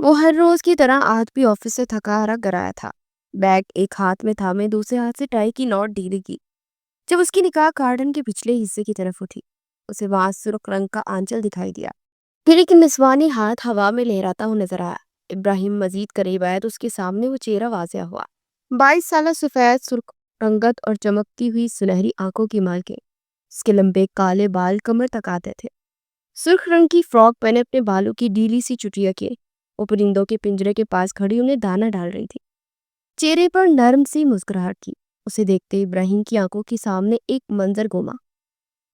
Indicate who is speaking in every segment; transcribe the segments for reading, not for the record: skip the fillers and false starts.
Speaker 1: وہ ہر روز کی طرح آج بھی آفس سے تھکا ہارا گھر آیا تھا۔ بیگ ایک ہاتھ میں تھامے دوسرے ہاتھ سے ٹائی کی نوٹ ڈھیلی کی۔ جب اس کی نگاہ گارڈن کے پچھلے حصے کی طرف اٹھی، اسے وہاں سرخ رنگ کا آنچل دکھائی دیا۔ پھر ایک نسوانی ہاتھ ہوا میں لہراتا ہوا نظر آیا۔ ابراہیم مزید قریب آیا تو اس کے سامنے وہ چہرہ واضح ہوا۔ 22 سالہ سفید سرخ رنگت اور چمکتی ہوئی سنہری آنکھوں کی مالکن۔ اس کے لمبے کالے بال کمر تک آتے تھے۔ سرخ رنگ کی فراک پہنے اپنے بالوں کی ڈھیلی سی چٹیاں کیے وہ پرندوں کے پنجرے کے پاس کھڑی انہیں دانا ڈال رہی تھی۔ چہرے پر نرم سی مسکراہٹ تھی۔ اسے دیکھتے ابراہیم کی آنکھوں کے سامنے ایک منظر گھوما۔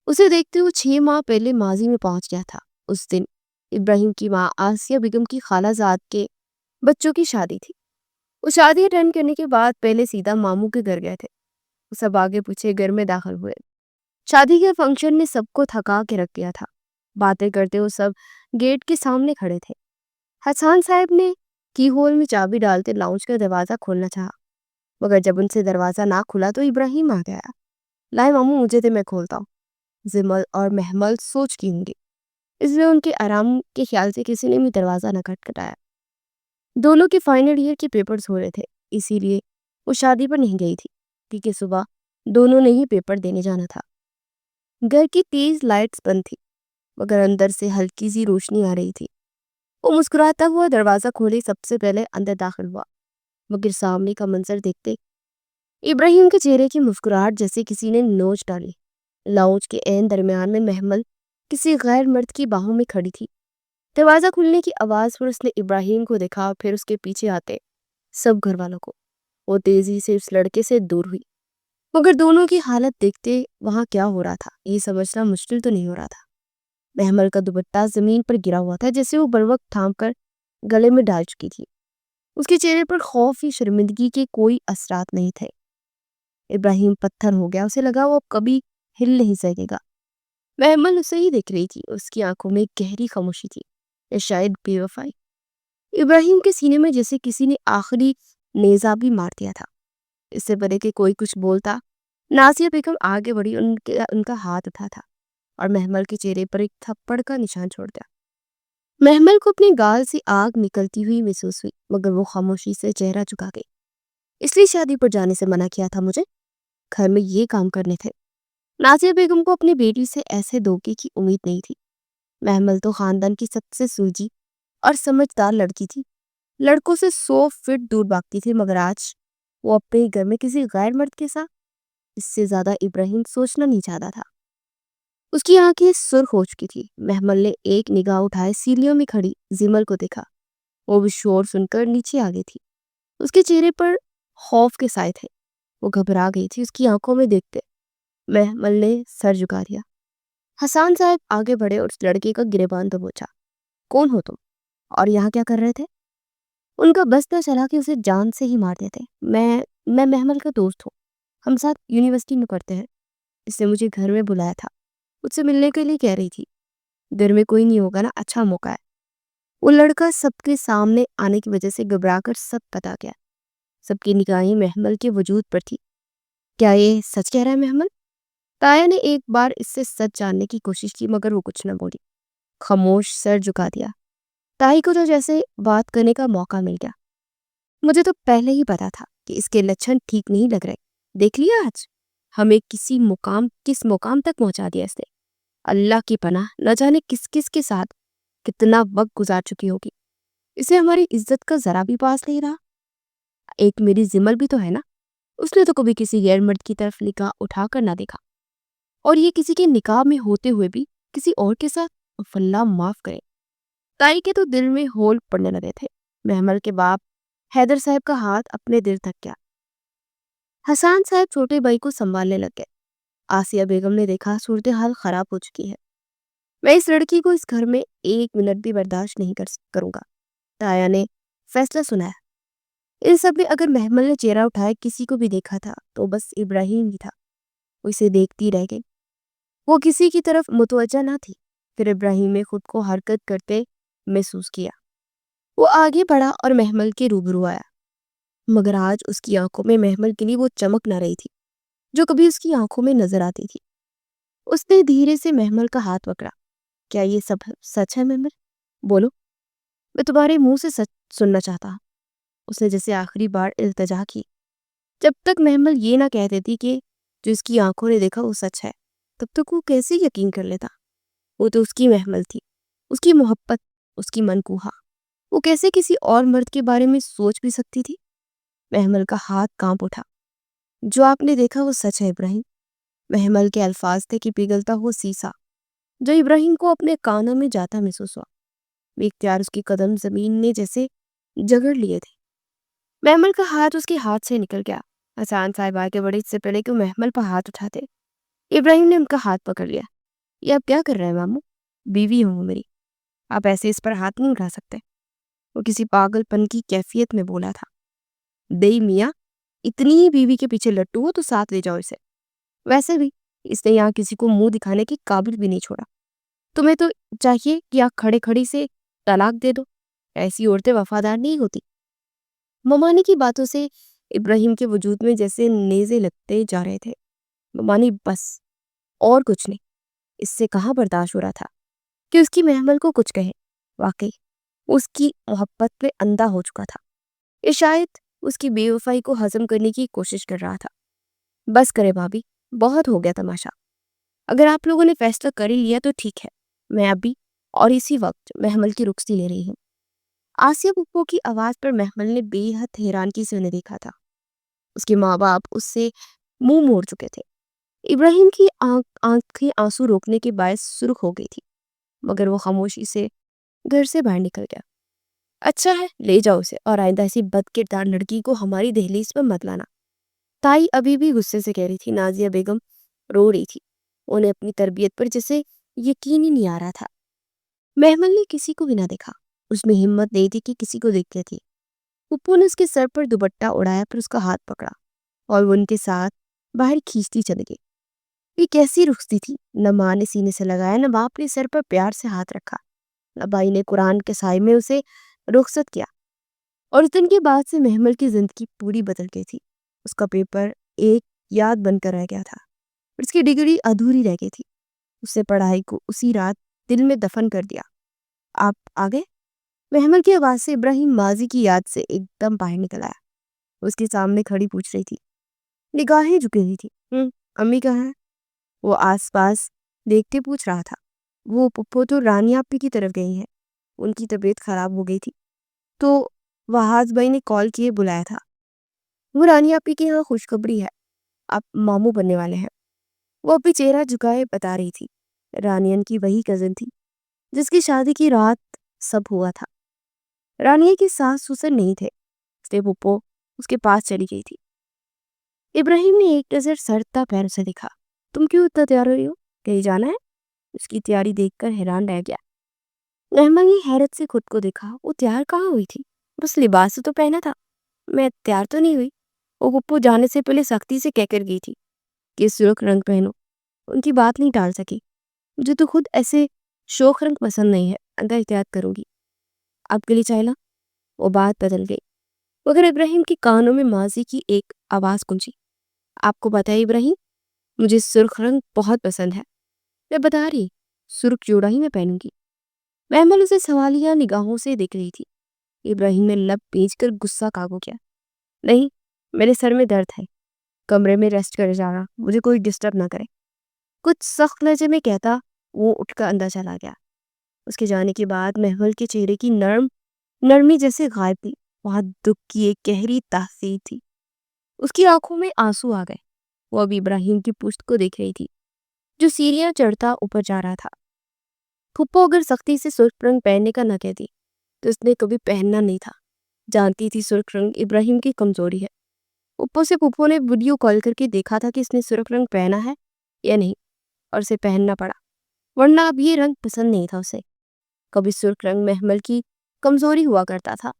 Speaker 1: اسے دیکھتے وہ 6 ماہ پہلے ماضی میں پہنچ گیا تھا۔ اس دن ابراہیم کی ماں آسیہ بیگم کی خالہ زاد کے بچوں کی شادی تھی۔ وہ شادی اٹینڈ کرنے کے بعد پہلے سیدھا ماموں کے گھر گئے تھے۔ وہ سب آگے پیچھے گھر میں داخل ہوئے۔ شادی کے فنکشن نے سب کو تھکا کے رکھ دیا تھا۔ باتیں کرتے وہ سب گیٹ کے سامنے کھڑے تھے۔ حسان صاحب نے کی ہول میں چابی ڈالتے لاؤنج کا دروازہ کھولنا چاہا، مگر جب ان سے دروازہ نہ کھلا تو ابراہیم آ گیا۔ لائے ماموں مجھے دے، میں کھولتا ہوں۔ زمل اور محمل سوچ کی ہوں گی، اس لیے ان کے آرام کے خیال سے کسی نے بھی دروازہ نہ کھٹکھٹایا۔ دونوں کے فائنل ایئر کے پیپرز ہو رہے تھے، اسی لیے وہ شادی پر نہیں گئی تھی، کیونکہ صبح دونوں نے ہی پیپر دینے جانا تھا۔ گھر کی تیز لائٹس بند تھی، مگر اندر سے ہلکی سی روشنی آ رہی تھی۔ وہ مسکراتا ہوا دروازہ کھولے سب سے پہلے اندر داخل ہوا، مگر سامنے کا منظر دیکھتے ابراہیم کے چہرے کی مسکراہٹ جیسے کسی نے نوچ ڈالی۔ لاؤنج کے عین درمیان میں محمل کسی غیر مرد کی باہوں میں کھڑی تھی۔ دروازہ کھلنے کی آواز پر اس نے ابراہیم کو دیکھا، پھر اس کے پیچھے آتے سب گھر والوں کو۔ وہ تیزی سے اس لڑکے سے دور ہوئی، مگر دونوں کی حالت دیکھتے وہاں کیا ہو رہا تھا یہ سمجھنا مشکل تو نہیں ہو رہا تھا۔ محمل کا دوپٹہ زمین پر گرا ہوا تھا، جیسے وہ بروقت تھام کر گلے میں ڈال چکی تھی۔ اس کے چہرے پر خوف یا شرمندگی کے کوئی اثرات نہیں تھے۔ ابراہیم پتھر ہو گیا، اسے لگا وہ اب کبھی ہل نہیں سکے گا۔ محمل اسے ہی دیکھ رہی تھی، اس کی آنکھوں میں گہری خاموشی تھی، یا شاید بے وفائی۔ ابراہیم کے سینے میں جیسے کسی نے آخری نیزہ بھی مار دیا تھا۔ اس سے پہلے کہ کوئی کچھ بولتا، نازیہ بیگم آگے بڑھی، ان کا ہاتھ اٹھا تھا اور محمل کے چہرے پر ایک تھپڑ کا نشان چھوڑ دیا۔ محمل کو اپنی گال سے آگ نکلتی ہوئی محسوس ہوئی، مگر وہ خاموشی سے چہرہ جھکا گئی۔ اس لیے شادی پر جانے سے منع کیا تھا مجھے، گھر میں یہ کام کرنے تھے۔ نازیہ بیگم کو اپنی بیٹی سے ایسے دھوکے کی امید نہیں تھی۔ محمل تو خاندان کی سب سے سلجھی اور سمجھدار لڑکی تھی، لڑکوں سے 100 فٹ دور بھاگتی تھی، مگر آج وہ اپنے گھر میں کسی غیر مرد کے ساتھ؟ اس سے زیادہ ابراہیم سوچنا نہیں چاہتا تھا۔ اس کی آنکھیں سرخ ہو چکی تھی۔ محمل نے ایک نگاہ اٹھائے سیڑھیوں میں کھڑی زمل کو دیکھا، وہ بھی شور سن کر نیچے آ گئی تھی۔ اس کے چہرے پر خوف کے سائے تھے، وہ گھبرا گئی تھی۔ اس کی آنکھوں میں دیکھتے محمل نے سر جھکا دیا۔ حسان صاحب آگے بڑھے اور اس لڑکے کا گریبان دبوچا۔ کون ہو تم اور یہاں کیا کر رہے تھے؟ ان کا بس نہ چلا کہ اسے جان سے ہی مار دیتے۔ میں محمل کا دوست ہوں، ہم ساتھ یونیورسٹی میں پڑھتے ہیں۔ اس نے مجھے گھر میں بلایا تھا، مجھ سے ملنے کے لیے کہہ رہی تھی۔ گھر میں کوئی نہیں ہوگا نا، اچھا موقع ہے۔ وہ لڑکا سب کے سامنے آنے کی وجہ سے گھبرا کر سب بتا گیا۔ سب کی نگاہیں محمل کے وجود پر تھی۔ کیا یہ سچ کہہ رہا ہے محمل؟ تایا نے ایک بار اس سے سچ جاننے کی کوشش کی، مگر وہ کچھ نہ بولی، خاموش سر جھکا دیا۔ تائی کو تو جیسے بات کرنے کا موقع مل گیا۔ مجھے تو پہلے ہی پتا تھا کہ اس کے لچھن ٹھیک نہیں لگ رہے، دیکھ لیا آج ہمیں کس مقام تک پہنچا دیا اس نے۔ اللہ کی پناہ، نہ جانے کس کس کے ساتھ کتنا وقت گزار چکی ہوگی، اسے ہماری عزت کا ذرا بھی پاس نہیں رہا۔ ایک میری زمل بھی تو ہے نا، اس نے تو کبھی کسی غیر مرد کی طرف نگاہ اٹھا کر نہ دیکھا، اور یہ کسی کے نکاح میں ہوتے ہوئے بھی کسی اور کے ساتھ، اللہ معاف کرے۔ تائی کے تو دل میں ہول پڑنے لگے تھے۔ محمل کے باپ حیدر صاحب کا ہاتھ اپنے دل تک گیا۔ حسان صاحب چھوٹے بھائی کو سنبھالنے لگ گئے۔ آسیہ بیگم نے دیکھا صورتحال خراب ہو چکی ہے، میں اس لڑکی کو اس گھر میں 1 منٹ بھی برداشت نہیں کروں گا۔ تایا نے فیصلہ سنایا۔ ان سب میں اگر محمل نے چہرہ اٹھائے کسی کو بھی دیکھا تھا تو بس ابراہیم ہی تھا۔ وہ اسے دیکھتی رہ گئی، وہ کسی کی طرف متوجہ نہ تھی۔ پھر ابراہیم نے خود کو حرکت کرتے محسوس کیا۔ وہ آگے بڑھا اور محمل کے روبرو آیا، مگر آج اس کی آنکھوں میں محمل کے لیے وہ چمک نہ رہی تھی جو کبھی اس کی آنکھوں میں نظر آتی تھی۔ اس نے دھیرے سے محمل کا ہاتھ پکڑا۔ کیا یہ سب سچ ہے محمل؟ بولو۔ میں تمہارے منہ سے سچ سننا چاہتا ہوں۔ اس نے جیسے آخری بار التجا کی۔ جب تک محمل یہ نہ کہہ دیتی کہ جو اس کی آنکھوں نے دیکھا وہ سچ ہے، تب تک وہ کیسے یقین کر لیتا؟ وہ تو اس کی محمل تھی، اس کی محبت، اس کی منقوہا۔ وہ کیسے کسی اور مرد کے بارے میں سوچ بھی سکتی تھی؟ محمل کا ہاتھ کانپ اٹھا۔ جو آپ نے دیکھا وہ سچ ہے ابراہیم۔ محمل کے الفاظ تھے کہ پگھلتا ہوا سیسا جو ابراہیم کو اپنے کانوں میں جاتا محسوس ہوا۔ بے اختیار اس کی قدم زمین نے جیسے جگڑ لیے تھے۔ محمل کا ہاتھ اس کے ہاتھ سے نکل گیا۔ حسان صاحب آگے بڑھے اس سے پہلے کہ وہ محمل پر ہاتھ اٹھاتے، ابراہیم نے ان کا ہاتھ پکڑ لیا۔ یہ آپ کیا کر رہے ہیں ماموں؟ بیوی ہوں میری، آپ ایسے اس پر ہاتھ نہیں اٹھا سکتے۔ وہ کسی پاگل پن کی کیفیت میں بولا تھا۔ دئی میاں، اتنی ہی بیوی کے پیچھے لٹو ہو تو ساتھ لے جاؤ اسے۔ ویسے بھی اس نے یہاں کسی کو منہ دکھانے کے قابل بھی نہیں چھوڑا۔ تمہیں تو چاہیے کہ آپ کھڑے کھڑی سے طلاق دے دو، ایسی عورتیں وفادار نہیں ہوتی۔ ممانی کی باتوں سے ابراہیم کے وجود میں جیسے نیزے لگتے جا رہے تھے۔ ممانی بس، اور کچھ نہیں۔ اس سے کہاں برداشت ہو رہا تھا کہ اس کی محمل کو کچھ کہے۔ واقعی اس کی محبت پہ اندھا ہو چکا تھا۔ یہ شاید اس کی بے وفائی کو ہضم کرنے کی کوشش کر رہا تھا۔ بس کرے بھابی، بہت ہو گیا تماشا۔ اگر آپ لوگوں نے فیصلہ کر ہی لیا تو ٹھیک ہے، میں ابھی اور اسی وقت محمل کی رخصتی لے رہی ہوں۔ آسیہ پھپھو کی آواز پر محمل نے بے حد حیرانگی سے انہیں دیکھا تھا۔ اس کے ماں باپ اس سے منہ موڑ چکے تھے۔ ابراہیم کی آنکھیں آنسو روکنے کے باعث سرخ ہو گئی تھی، مگر وہ خاموشی سے گھر سے باہر نکل گیا۔ اچھا ہے، لے جاؤ اسے، اور آئندہ ایسی بد کردار لڑکی کو ہماری دہلیز پر مت لانا۔ تائی ابھی بھی غصے سے کہہ رہی تھی۔ نازیہ بیگم رو رہی تھی۔ انہیں اپنی تربیت پر جیسے یقین ہی نہیں آ رہا تھا۔ محمل نے کسی کو بھی نہ دیکھا۔ اس میں ہمت نہیں تھی کہ کسی کو دیکھتے تھی۔ پھپھو نے اس کے سر پر دوپٹہ اڑایا، پھر اس کا ہاتھ پکڑا اور وہ ان کے ساتھ باہر کھینچتی چلی گئی۔ یہ کیسی رخصتی تھی؟ نہ ماں نے سینے سے لگایا، نہ باپ نے سر پر پیار سے ہاتھ رکھا، نہ بھائی نے قرآن کے سائے میں اسے رخصت کیا۔ اور اس دن کے بعد سے محمل کی زندگی پوری بدل گئی تھی۔ اس کا پیپر ایک یاد بن کر رہ گیا تھا، اس کی ڈگری ادھوری رہ گئی تھی۔ اس نے پڑھائی کو اسی رات دل میں دفن کر دیا۔ آپ آگے؟ محمل کی آواز سے ابراہیم ماضی کی یاد سے ایک دم باہر نکل آیا۔ اس کے سامنے کھڑی پوچھ رہی تھی، نگاہیں جھکی ہوئی تھی۔ امی کہاں ہے؟ وہ آس پاس دیکھتے پوچھ رہا تھا۔ وہ پھپھو تو رانی آپی کی طرف گئی ہیں، ان کی طبیعت خراب ہو گئی تھی تو وہاز بھائی نے کال کیے بلایا تھا۔ وہ رانی آپی کے یہاں خوشخبری ہے، آپ ماموں بننے والے ہیں۔ وہ اپنی چہرہ جھکائے بتا رہی تھی۔ رانین کی وہی کزن تھی جس کی شادی کی رات سب ہوا تھا۔ رانیہ کی ساس سسر نہیں تھے، اس لیے پھپھو اس کے پاس چلی گئی تھی۔ ابراہیم نے ایک نظر سر تا پیر سے دیکھا۔ تم کیوں اتنا تیار ہو رہی ہو؟ کہیں جانا ہے؟ اس کی تیاری دیکھ کر حیران رہ گیا۔ محمل نے حیرت سے خود کو دیکھا۔ وہ تیار کہاں ہوئی تھی؟ بس لباس تو پہنا تھا، میں تیار تو نہیں ہوئی۔ وہ پھپھو جانے سے پہلے سختی سے کہہ کر گئی تھی کہ سرخ رنگ پہنو۔ ان کی بات نہیں ٹال سکی۔ مجھے تو خود ایسے شوخ رنگ پسند نہیں ہے، اندر احتیاط کروں گی۔ آپ کے لیے چائے لاؤں؟ وہ بات بدل گئی، مگر ابراہیم کے کانوں میں ماضی کی ایک آواز گونجی۔ آپ کو پتہ ہے ابراہیم، مجھے سرخ رنگ بہت پسند ہے۔ میں بتا رہی، سرخ جوڑا ہی میں پہنوں گی۔ محمل اسے سوالیہ نگاہوں سے دیکھ رہی تھی۔ ابراہیم نے لب پیچ کر غصہ قابو کیا۔ نہیں، میرے سر میں درد ہے، کمرے میں ریسٹ کر جا رہا، مجھے کوئی ڈسٹرب نہ کرے۔ کچھ سخت لہجے میں کہتا وہ اٹھ کر اندر چلا گیا۔ اس کے جانے کے بعد محمل کے چہرے کی نرمی جیسے غائب تھی۔ وہاں دکھ کی ایک گہری تاثیر تھی۔ اس کی آنکھوں میں آنسو آ گئے۔ وہ اب ابراہیم کی پشت کو دیکھ رہی تھی جو سیڑھیاں چڑھتا اوپر جا رہا تھا۔ پھپھو اگر سختی سے سرخ رنگ پہننے کا نہ کہتی تو اس نے کبھی پہننا نہیں تھا۔ جانتی تھی سرخ رنگ ابراہیم کی کمزوری ہے۔ اوپر سے پھپھو نے ویڈیو کال کر کے دیکھا تھا کہ اس نے سرخ رنگ پہنا ہے یا نہیں، اور اسے پہننا پڑا، ورنہ اب یہ رنگ پسند نہیں تھا اسے۔ کبھی سرخ رنگ محمل کی کمزوری ہوا کرتا تھا۔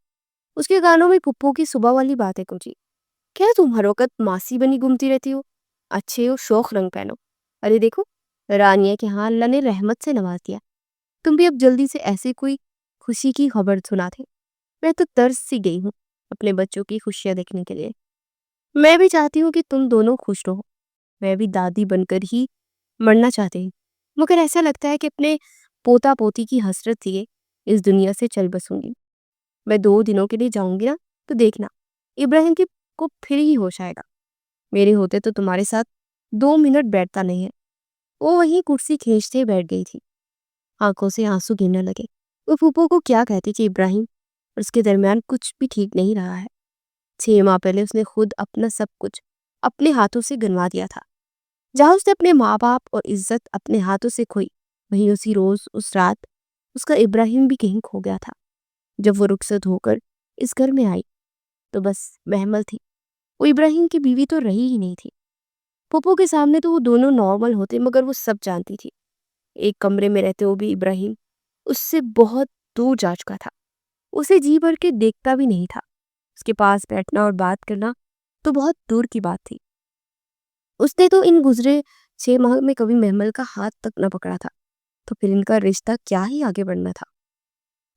Speaker 1: اس کے کانوں میں پھپھو کی صبح والی باتیں گونجی، کیا تم ہر وقت ماسی بنی گھومتی رہتی ہو؟ اچھے ہو، شوخ رنگ پہنو۔ ارے دیکھو، رانیہ کے ہاں اللہ نے رحمت سے نواز دیا، تم بھی اب جلدی سے ایسے کوئی خوشی کی خبر سنا تھے۔ میں تو ترس سی گئی ہوں اپنے بچوں کی خوشیاں دیکھنے کے لیے۔ میں بھی چاہتی ہوں کہ تم دونوں خوش رہو، میں بھی دادی بن کر ہی مرنا چاہتی ہوں، مگر ایسا لگتا ہے کہ اپنے پوتا پوتی کی حسرت لیے اس دنیا سے چل بسوں گی۔ میں 2 دنوں کے لیے جاؤں گی نا تو دیکھنا ابراہیم کی کو پھر ہی ہوش آئے گا. میرے ہوتے تو تمہارے ساتھ 2 منٹ بیٹھتا نہیں ہے. وہ وہیں کرسی کھینچتے بیٹھ گئی تھی. آنکھوں سے آنسو گرنے لگے. وہ پھوپھو کو کیا کہتی کہ ابراہیم اور اس کے درمیان کچھ بھی ٹھیک نہیں رہا ہے. 6 ماہ پہلے اس نے خود اپنا سب کچھ اپنے ہاتھوں سے گنوا دیا تھا. جہاں اس نے اپنے ماں باپ اور عزت اپنے ہاتھوں سے کھوئی، وہیں اسی روز اس رات اس کا ابراہیم بھی کہیں کھو گیا تھا. جب وہ رخصت ہو کر اس گھر میں آئی تو بس محمل تھی. وہ ابراہیم کی بیوی تو رہی ہی نہیں تھی. پھوپھو کے سامنے تو وہ دونوں نارمل ہوتے، مگر وہ سب جانتی تھی ایک کمرے میں رہتے وہ بھی ابراہیم اس سے بہت دور جا چکا تھا. اسے جی بھر کے دیکھتا بھی نہیں تھا. اس کے پاس بیٹھنا اور بات کرنا تو بہت دور کی بات تھی. اس نے تو ان گزرے 6 ماہ میں کبھی محمل کا ہاتھ تک نہ پکڑا تھا. تو پھر ان کا رشتہ کیا ہی آگے بڑھنا تھا.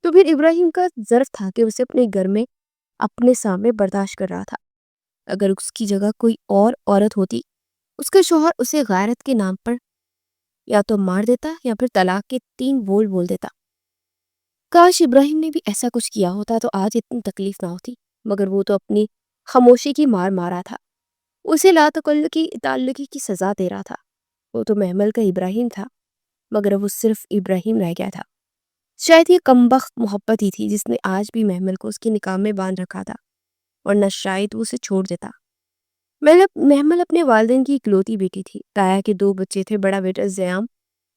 Speaker 1: تو پھر ابراہیم کا ظرف تھا کہ اسے اپنے گھر میں اپنے سامنے برداشت کر رہا تھا. اگر اس کی جگہ کوئی اور عورت ہوتی، اس کا شوہر اسے غیرت کے نام پر یا تو مار دیتا یا پھر طلاق کے 3 بول دیتا. کاش ابراہیم نے بھی ایسا کچھ کیا ہوتا تو آج اتنی تکلیف نہ ہوتی. مگر وہ تو اپنی خاموشی کی مار مارا تھا. اسے لا تعلقی کی سزا دے رہا تھا. وہ تو محمل کا ابراہیم تھا، مگر وہ صرف ابراہیم رہ گیا تھا. شاید یہ کمبخت محبت ہی تھی جس نے آج بھی محمل کو اس کی نکاح میں باندھ رکھا تھا، ورنہ شاید وہ اسے چھوڑ دیتا. محمل اپنے والدین کی اکلوتی بیٹی تھی. تایا کے 2 بچے تھے، بڑا بیٹا زیام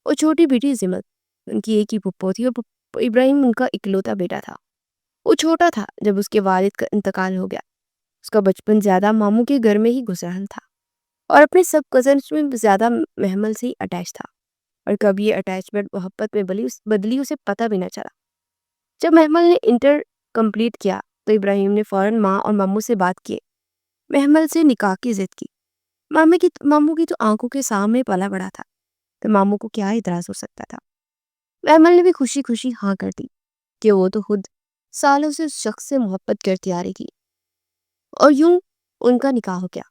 Speaker 1: اور چھوٹی بیٹی زمت. ان کی ایک ہی پھپھو تھی اور ابراہیم ان کا اکلوتا بیٹا تھا. وہ چھوٹا تھا جب اس کے والد کا انتقال ہو گیا. اس کا بچپن زیادہ ماموں کے گھر میں ہی گزرا تھا اور اپنے سب کزنس میں زیادہ محمل سے ہی اٹیچ تھا. اور کب یہ اٹیچمنٹ محبت میں بدلی اسے پتہ بھی نہ چلا. جب محمل نے انٹر کمپلیٹ کیا تو ابراہیم نے فوراً ماں اور ماموں سے بات کیے. محمل سے نکاح کی ضد کی. ماموں کی تو آنکھوں کے سامنے پلا بڑا تھا، تو ماموں کو کیا اعتراض ہو سکتا تھا. محمل نے بھی خوشی خوشی ہاں کر دی کہ وہ تو خود سالوں سے اس شخص سے محبت کرتی آ رہی تھی. اور یوں ان کا نکاح ہو گیا.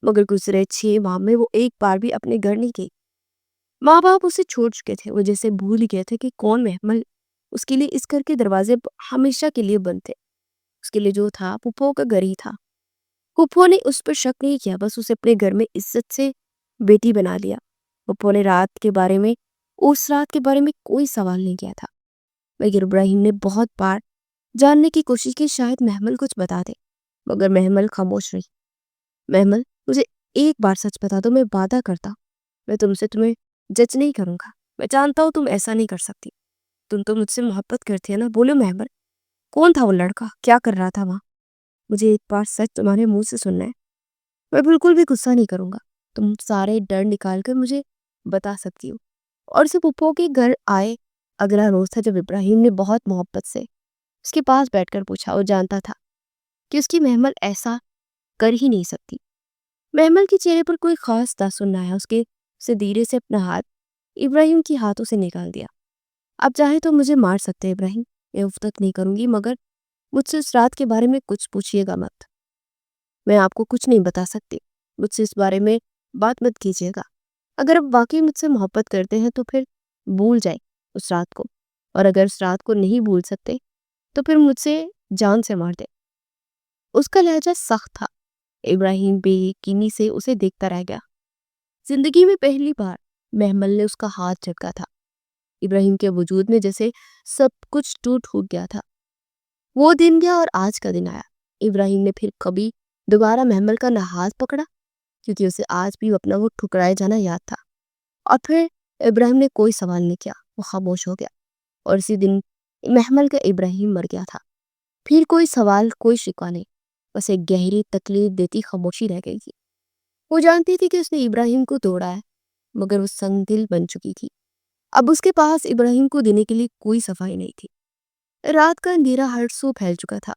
Speaker 1: مگر گزرے 6 ماہ میں وہ ایک بار بھی اپنے گھر نہیں گئی. ماں باپ اسے چھوڑ چکے تھے. وہ جیسے بھول ہی گئے تھے کہ کون محمل. اس کے لیے اس گھر کے دروازے ہمیشہ کے لیے بند تھے. اس کے لیے جو تھا پھوپھو کا گھر ہی تھا. پھوپھو نے اس پر شک نہیں کیا، بس اسے اپنے گھر میں عزت سے بیٹی بنا لیا. پھوپھو نے اس رات کے بارے میں کوئی سوال نہیں کیا تھا. مگر ابراہیم نے بہت بار جاننے کی کوشش کی شاید محمل کچھ بتا دے، مگر محمل خاموش رہی. محمل، مجھے ایک بار سچ بتا دو، میں وعدہ کرتا میں تمہیں جج نہیں کروں گا. میں جانتا ہوں تم ایسا نہیں کر سکتی. تم تو مجھ سے محبت کرتی ہے نا. بولو محمل، کون تھا وہ لڑکا؟ کیا کر رہا تھا وہاں؟ مجھے ایک بار سچ تمہارے منہ سے سننا ہے. میں بالکل بھی غصہ نہیں کروں گا. تم سارے ڈر نکال کر مجھے بتا سکتی ہو. اور اسے پھوپھو کے گھر آئے اگلا روز تھا جب ابراہیم نے بہت محبت سے اس کے پاس بیٹھ کر پوچھا. وہ جانتا تھا کہ اس کی محمل ایسا کر ہی نہیں سکتی. محمل کے چہرے پر کوئی خاص تاثر نہ آیا. اسے دھیرے سے اپنا ہاتھ ابراہیم کی ہاتھوں سے نکال دیا. آپ چاہے تو مجھے مار سکتے ابراہیم، میں افتک نہیں کروں گی، مگر مجھ سے اس رات کے بارے میں کچھ پوچھیے گا مت. میں آپ کو کچھ نہیں بتا سکتی. مجھ سے اس بارے میں بات مت کیجیے گا. اگر آپ واقعی مجھ سے محبت کرتے ہیں تو پھر بھول جائیں اس رات کو، اور اگر اس رات کو نہیں بھول سکتے تو پھر مجھ سے جان سے مار دے. اس کا لہجہ سخت تھا. ابراہیم بے یقینی سے اسے دیکھتا رہ گیا. زندگی میں پہلی بار محمل نے اس کا ہاتھ جھٹکا تھا. ابراہیم کے وجود میں جیسے سب کچھ ٹوٹ گیا تھا. وہ دن گیا اور آج کا دن آیا. ابراہیم نے پھر کبھی دوبارہ محمل کا نہ ہاتھ پکڑا، کیونکہ اسے آج بھی اپنا وہ ٹھکرائے جانا یاد تھا. اور پھر ابراہیم نے کوئی سوال نہیں کیا. وہ خاموش ہو گیا. اور اسی دن محمل کا ابراہیم مر گیا تھا. پھر کوئی سوال، کوئی شکوہ نہیں، بس ایک گہری تکلیف دیتی خاموشی رہ گئی تھی. وہ جانتی تھی کہ اس نے ابراہیم کو توڑا ہے، مگر وہ سنگ دل بن چکی تھی. اب اس کے پاس ابراہیم کو دینے کے لیے کوئی صفائی نہیں تھی. رات کا اندھیرا ہر سو پھیل چکا تھا.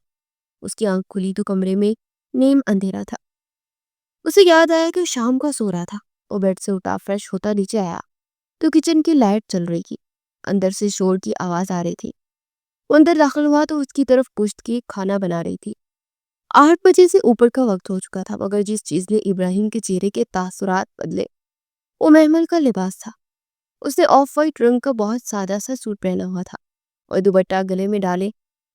Speaker 1: اس کی آنکھ کھلی تو کمرے میں نیم اندھیرا تھا. اسے یاد آیا کہ شام کا سو رہا تھا. وہ بیڈ سے اٹھا فریش ہوتا نیچے آیا تو کچن کی لائٹ چل رہی تھی. اندر سے شور کی آواز آ رہی تھی. وہ اندر داخل ہوا تو اس کی طرف پشت کی کھانا بنا رہی تھی. 8 بجے سے اوپر کا وقت ہو چکا تھا، مگر جس چیز نے ابراہیم کے چہرے کے تاثرات بدلے وہ محمل کا لباس تھا. اس نے آف وائٹ رنگ کا بہت سادہ سا سوٹ پہنا ہوا تھا اور دوپٹہ گلے میں ڈالے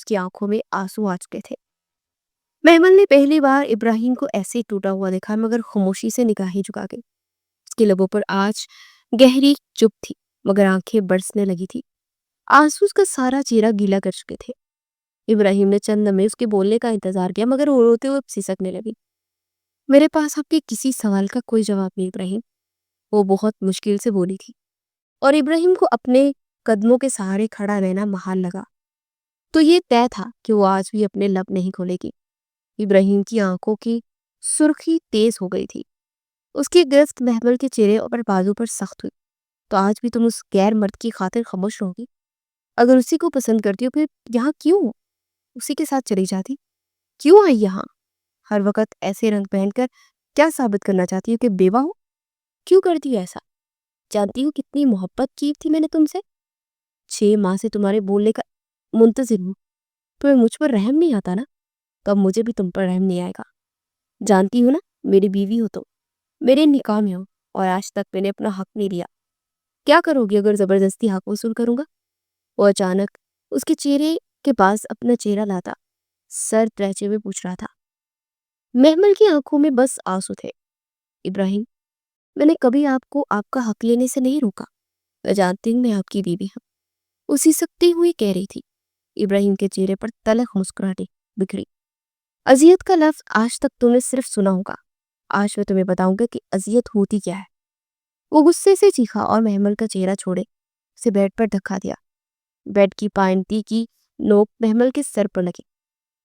Speaker 1: اس کی آنکھوں میں آنسو آ چکے تھے۔ محمل نے پہلی بار ابراہیم کو ایسے ٹوٹا ہوا دیکھا، مگر خاموشی سے نگاہیں جھکا کے۔ اس کے لبوں پر آج گہری چپ تھی، مگر آنکھیں برسنے لگی تھی۔ آنسو اس کا سارا چہرہ گیلا کر چکے تھے۔ ابراہیم نے چند لمحے اس کے بولنے کا انتظار کیا، مگر وہ روتے ہوئے سسکنے لگی۔ میرے پاس آپ کے کسی سوال کا کوئی جواب نہیں ابراہیم، وہ بہت مشکل سے بولی تھی، اور ابراہیم کو اپنے قدموں کے سہارے کھڑا رہنا محال لگا۔ تو یہ طے تھا کہ وہ آج بھی اپنے لب نہیں کھولے گی۔ ابراہیم کی آنکھوں کی سرخی تیز ہو گئی تھی، اس کی گرفت محمل کے چہرے اور بازو پر سخت ہوئی۔ تو آج بھی تم اس غیر مرد کی خاطر خاموش رہو گی؟ اگر اسی کو پسند کرتی ہو پھر یہاں کیوں ہو؟ اسی کے ساتھ چلی جاتی، کیوں آئی یہاں؟ ہر وقت ایسے رنگ پہن کر کیا ثابت کرنا چاہتی ہو کہ بیوہ ہو؟ کیوں کرتی ہو ایسا؟ جانتی ہو کتنی محبت کی تھی میں نے تم سے؟ 6 ماہ سے تمہارے بولنے کا منتظر ہوں، تمہیں مجھ پر رحم نہیں آتا نا؟ تو اب مجھے بھی تم پر رحم نہیں آئے گا۔ جانتی ہو نا میری بیوی ہو تو، میرے نکاح میں ہو، اور آج تک میں نے اپنا حق نہیں لیا۔ کیا کرو گی اگر زبردستی حق وصول کروں گا؟ وہ اچانک اس کے چہرے کے پاس اپنا چہرہ لاتا سر ترچے ہوئے پوچھ رہا تھا۔ محمل کی آنکھوں میں بس آنسو تھے۔ ابراہیم، میں نے کبھی آپ کو آپ کا حق لینے سے نہیں روکا، میں جانتی ہوں میں آپ کی بیوی ہوں، اسی سکتی ہوئی کہہ رہی تھی۔ ابراہیم کے چہرے پر تلخ مسکراہٹ بکھری۔ اذیت کا لفظ آج تک تم نے صرف سنا ہوگا، آج میں تمہیں بتاؤں گا کہ اذیت ہوتی کیا ہے۔ وہ غصے سے چیخا اور محمل کا چہرہ چھوڑے اسے بیڈ پر دھکا دیا۔ بیڈ کی پائنتی کی نوک محمل کے سر پر لگی،